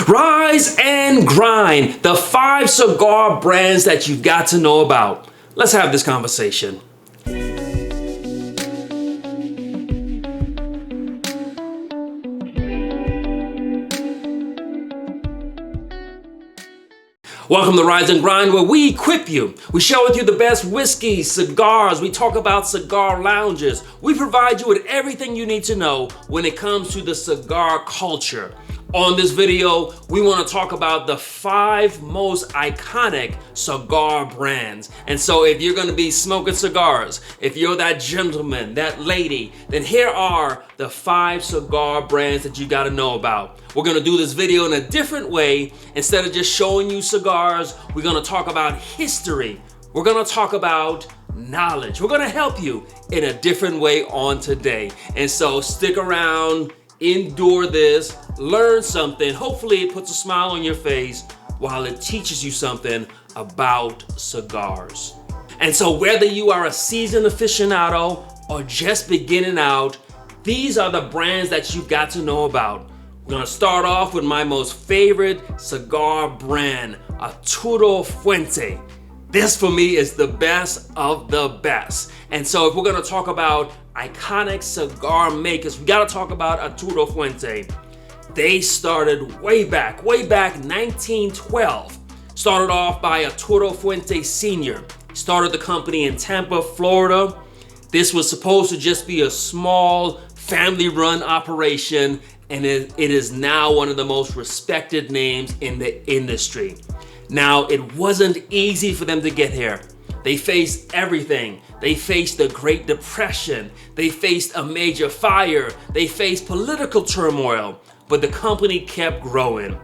Rise and grind, the 5 cigar brands that you've got to know about. Let's have this conversation. Welcome to Rise and Grind, where we equip you. We share with you the best whiskeys, cigars. We talk about cigar lounges. We provide you with everything you need to know when it comes to the cigar culture. On this video, we want to talk about the 5 most iconic cigar brands. And so if you're going to be smoking cigars, if you're that gentleman, that lady, then here are the 5 cigar brands that you got to know about. We're going to do this video in a different way. Instead of just showing you cigars, we're going to talk about history. We're going to talk about knowledge. We're going to help you in a different way on today. And so stick around, endure this, learn something. Hopefully it puts a smile on your face while it teaches you something about cigars. And so whether you are a seasoned aficionado or just beginning out, these are the brands that you've got to know about. We're gonna start off with my most favorite cigar brand, Arturo Fuente. This for me is the best of the best. And so if we're gonna talk about iconic cigar makers, we gotta talk about Arturo Fuente. They started way back 1912. Started off by Arturo Fuente Sr. Started the company in Tampa, Florida. This was supposed to just be a small family-run operation, and it is now one of the most respected names in the industry. Now, it wasn't easy for them to get here. They faced everything. They faced the Great Depression. They faced a major fire. They faced political turmoil, but the company kept growing.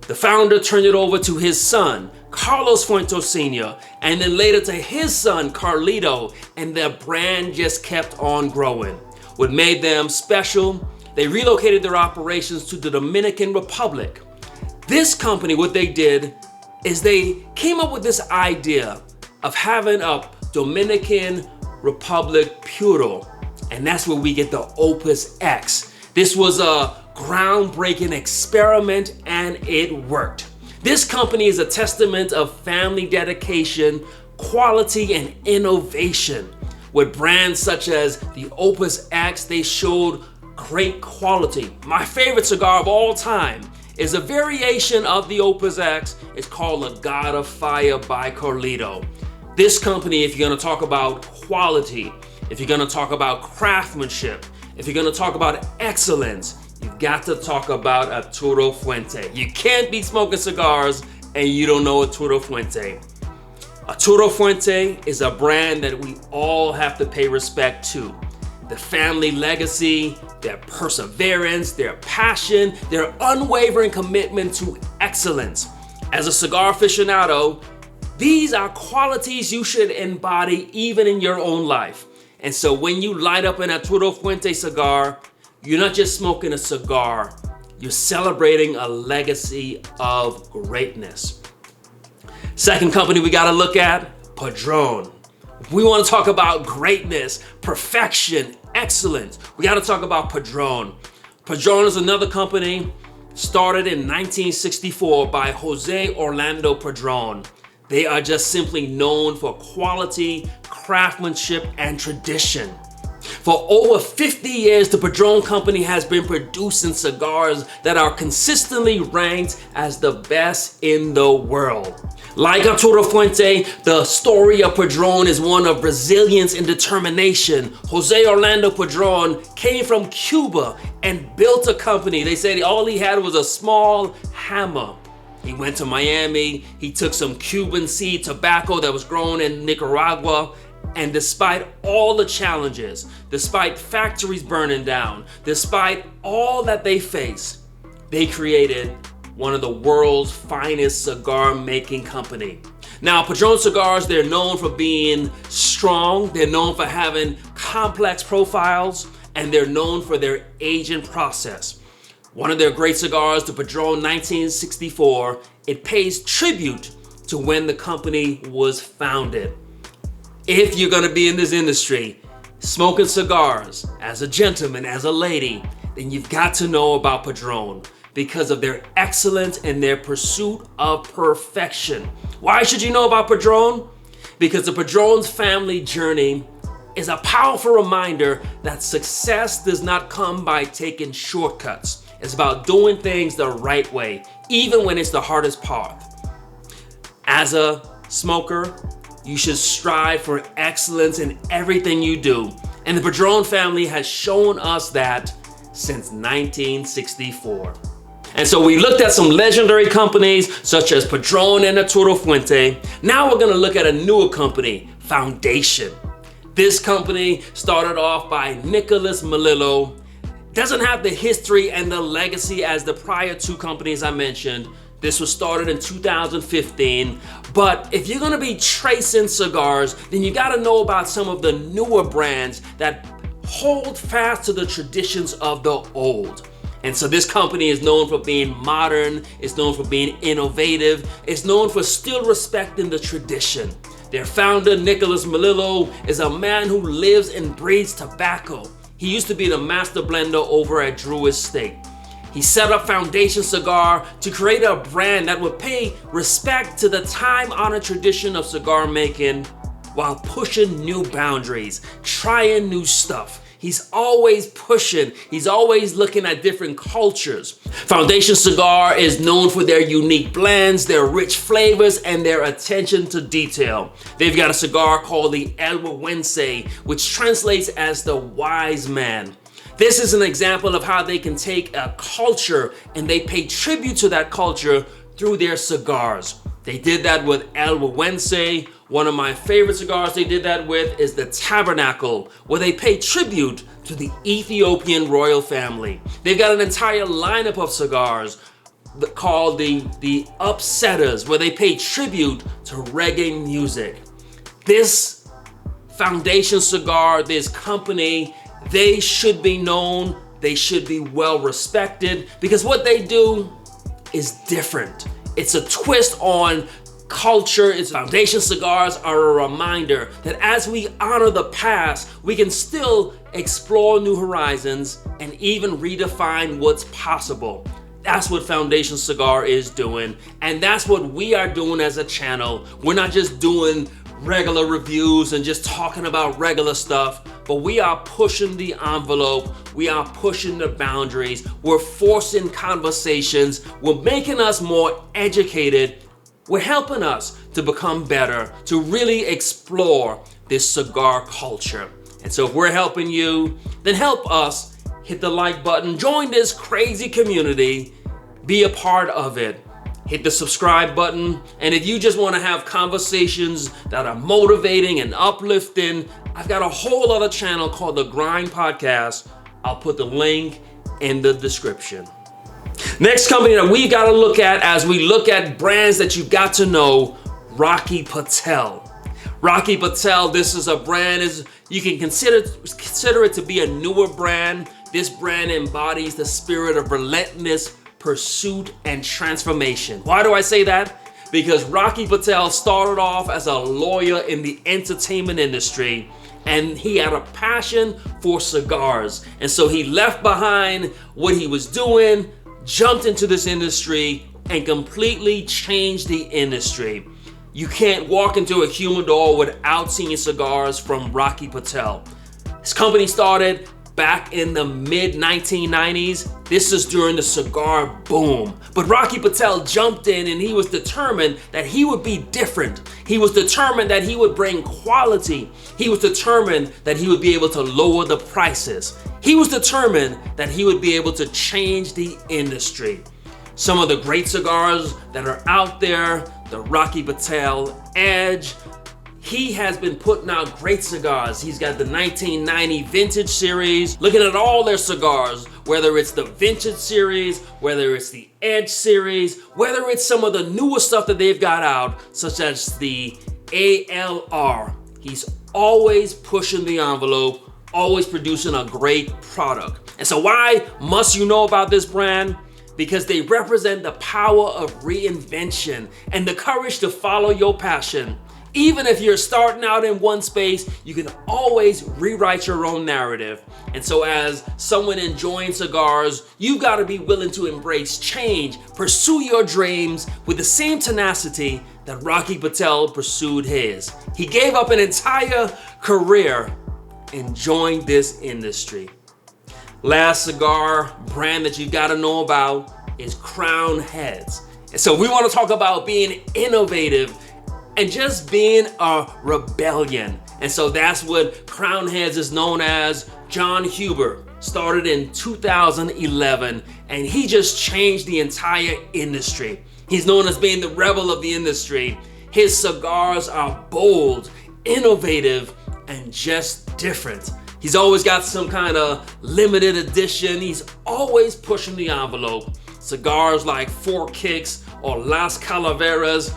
The founder turned it over to his son, Carlos Fuente Sr., and then later to his son, Carlito, and their brand just kept on growing. What made them special? They relocated their operations to the Dominican Republic. This company, what they did is they came up with this idea of having a Dominican Republic Puro, and that's where we get the Opus X. This was a groundbreaking experiment, and it worked. This company is a testament of family dedication, quality, and innovation. With brands such as the Opus X, they showed great quality. My favorite cigar of all time is a variation of the Opus X. It's called the God of Fire by Carlito. This company, if you're gonna talk about quality, if you're gonna talk about craftsmanship, if you're gonna talk about excellence, you've got to talk about Arturo Fuente. You can't be smoking cigars and you don't know Arturo Fuente. Arturo Fuente is a brand that we all have to pay respect to. The family legacy, their perseverance, their passion, their unwavering commitment to excellence. As a cigar aficionado, these are qualities you should embody even in your own life. And so when you light up an Arturo Fuente cigar, you're not just smoking a cigar, you're celebrating a legacy of greatness. Second company we gotta look at, Padron. We want to talk about greatness, perfection, excellence. We got to talk about Padron. Padron is another company started in 1964 by Jose Orlando Padron. They are just simply known for quality, craftsmanship, and tradition. For over 50 years, the Padron Company has been producing cigars that are consistently ranked as the best in the world. Like Arturo Fuente, the story of Padron is one of resilience and determination. Jose Orlando Padron came from Cuba and built a company. They said all he had was a small hammer. He went to Miami, he took some Cuban seed tobacco that was grown in Nicaragua, and despite all the challenges, despite factories burning down, despite all that they face, they created one of the world's finest cigar making company. Now, Padron cigars, they're known for being strong, they're known for having complex profiles, and they're known for their aging process. One of their great cigars, the Padron 1964, it pays tribute to when the company was founded. If you're gonna be in this industry, smoking cigars, as a gentleman, as a lady, then you've got to know about Padron. because of their excellence and their pursuit of perfection. Why should you know about Padron? Because the Padron's family journey is a powerful reminder that success does not come by taking shortcuts. It's about doing things the right way, even when it's the hardest part. As a smoker, you should strive for excellence in everything you do. And the Padron family has shown us that since 1964. And so we looked at some legendary companies such as Padron and Arturo Fuente. Now we're gonna look at a newer company, Foundation. This company started off by Nicholas Melillo. Doesn't have the history and the legacy as the prior two companies I mentioned. This was started in 2015. But if you're gonna be tracing cigars, then you gotta know about some of the newer brands that hold fast to the traditions of the old. And so this company is known for being modern, it's known for being innovative, it's known for still respecting the tradition. Their founder, Nicholas Melillo, is a man who lives and breathes tobacco. He used to be the master blender over at Drew Estate. He set up Foundation Cigar to create a brand that would pay respect to the time-honored tradition of cigar making while pushing new boundaries, trying new stuff. He's always pushing. He's always looking at different cultures. Foundation Cigar is known for their unique blends, their rich flavors, and their attention to detail. They've got a cigar called the El Huehuense, which translates as the wise man. This is an example of how they can take a culture and they pay tribute to that culture through their cigars. They did that with El Huehuense. One of my favorite cigars they did that with is the Tabernacle, where they pay tribute to the Ethiopian royal family. They've got an entire lineup of cigars called the Upsetters, where they pay tribute to reggae music. This Foundation Cigar, this company, they should be known, they should be well respected, because what they do is different. It's a twist on culture. Its Foundation Cigars are a reminder that as we honor the past, we can still explore new horizons and even redefine what's possible. That's what Foundation Cigar is doing, and that's what we are doing as a channel. We're not just doing regular reviews and just talking about regular stuff, but we are pushing the envelope, we are pushing the boundaries, we're forcing conversations, we're making us more educated, we're helping us to become better, to really explore this cigar culture. And so if we're helping you, then help us. Hit the like button, join this crazy community, be a part of it. Hit the subscribe button, and if you just want to have conversations that are motivating and uplifting, I've got a whole other channel called The Grind Podcast. I'll put the link in the description. Next company that we got to look at as we look at brands that you've got to know, Rocky Patel. Rocky Patel, this is a brand, you can consider it to be a newer brand. This brand embodies the spirit of relentless pursuit and transformation. Why do I say that? Because Rocky Patel started off as a lawyer in the entertainment industry, and he had a passion for cigars. And so he left behind what he was doing, jumped into this industry, and completely changed the industry. You can't walk into a humidor without seeing cigars from Rocky Patel. His company started back in the mid-1990s. This is during the cigar boom. But Rocky Patel jumped in and he was determined that he would be different. He was determined that he would bring quality. He was determined that he would be able to lower the prices. He was determined that he would be able to change the industry. Some of the great cigars that are out there, the Rocky Patel Edge, he has been putting out great cigars. He's got the 1990 Vintage Series. Looking at all their cigars, whether it's the Vintage Series, whether it's the Edge Series, whether it's some of the newer stuff that they've got out, such as the ALR. He's always pushing the envelope, always producing a great product. And so why must you know about this brand? Because they represent the power of reinvention and the courage to follow your passion. Even if you're starting out in one space, you can always rewrite your own narrative. And so as someone enjoying cigars, you've got to be willing to embrace change, pursue your dreams with the same tenacity that Rocky Patel pursued his. He gave up an entire career and joined this industry. Last cigar brand that you got to know about is Crown Heads. And so we want to talk about being innovative and just being a rebellion. And so that's what Crown Heads is known as. John Huber started in 2011, and he just changed the entire industry. He's known as being the rebel of the industry. His cigars are bold, innovative, and just different. He's always got some kind of limited edition. He's always pushing the envelope. Cigars like Four Kicks or Las Calaveras,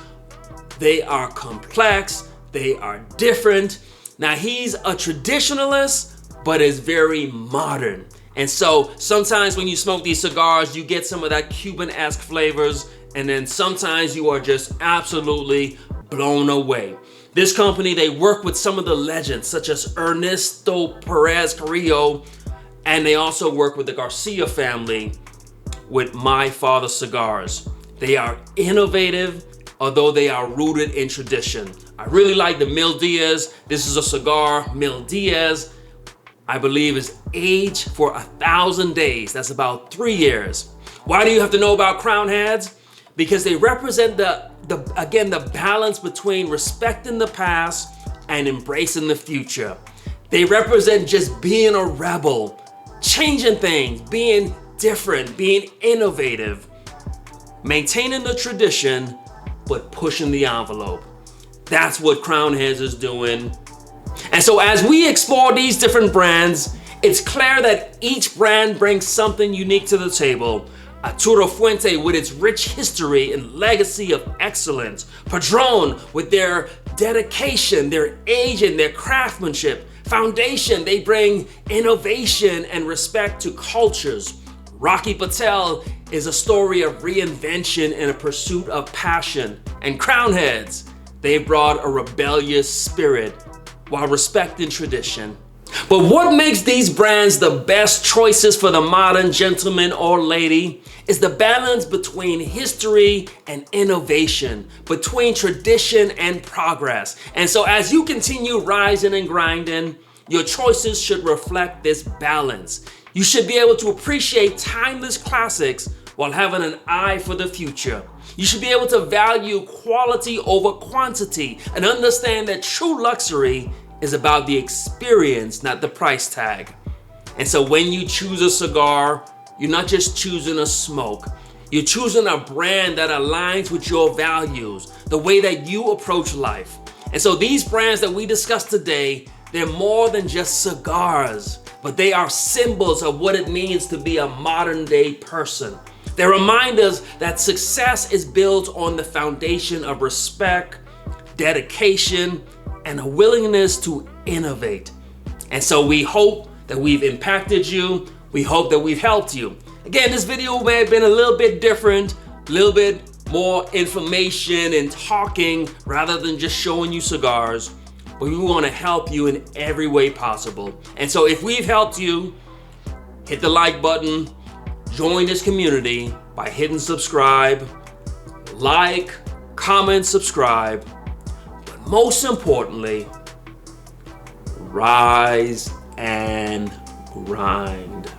they are complex, they are different. Now he's a traditionalist, but is very modern. And so sometimes when you smoke these cigars, you get some of that Cuban-esque flavors, and then sometimes you are just absolutely blown away. This company, they work with some of the legends such as Ernesto Perez Carrillo, and they also work with the Garcia family with My Father Cigars. They are innovative, although they are rooted in tradition. I really like the Mil Diaz. This is a cigar, Mil Diaz, I believe is aged for 1,000 days. That's about 3 years. Why do you have to know about Crown Heads? Because they represent the balance between respecting the past and embracing the future. They represent just being a rebel, changing things, being different, being innovative, maintaining the tradition, but pushing the envelope. That's what Crown Heads is doing. And so as we explore these different brands, it's clear that each brand brings something unique to the table. Arturo Fuente with its rich history and legacy of excellence. Padron with their dedication, their age, and their craftsmanship. Foundation, they bring innovation and respect to cultures. Rocky Patel is a story of reinvention and a pursuit of passion. And Crown Heads, they brought a rebellious spirit while respecting tradition. But what makes these brands the best choices for the modern gentleman or lady is the balance between history and innovation, between tradition and progress. And so as you continue rising and grinding, your choices should reflect this balance. You should be able to appreciate timeless classics while having an eye for the future. You should be able to value quality over quantity and understand that true luxury is about the experience, not the price tag. And so when you choose a cigar, you're not just choosing a smoke. You're choosing a brand that aligns with your values, the way that you approach life. And so these brands that we discussed today, they're more than just cigars, but they are symbols of what it means to be a modern day person. They remind us that success is built on the foundation of respect, dedication, and a willingness to innovate. And so we hope that we've impacted you. We hope that we've helped you. Again, this video may have been a little bit different, a little bit more information and talking rather than just showing you cigars. But we want to help you in every way possible. And so if we've helped you, hit the like button, join this community by hitting subscribe, like, comment, subscribe. But most importantly, rise and grind.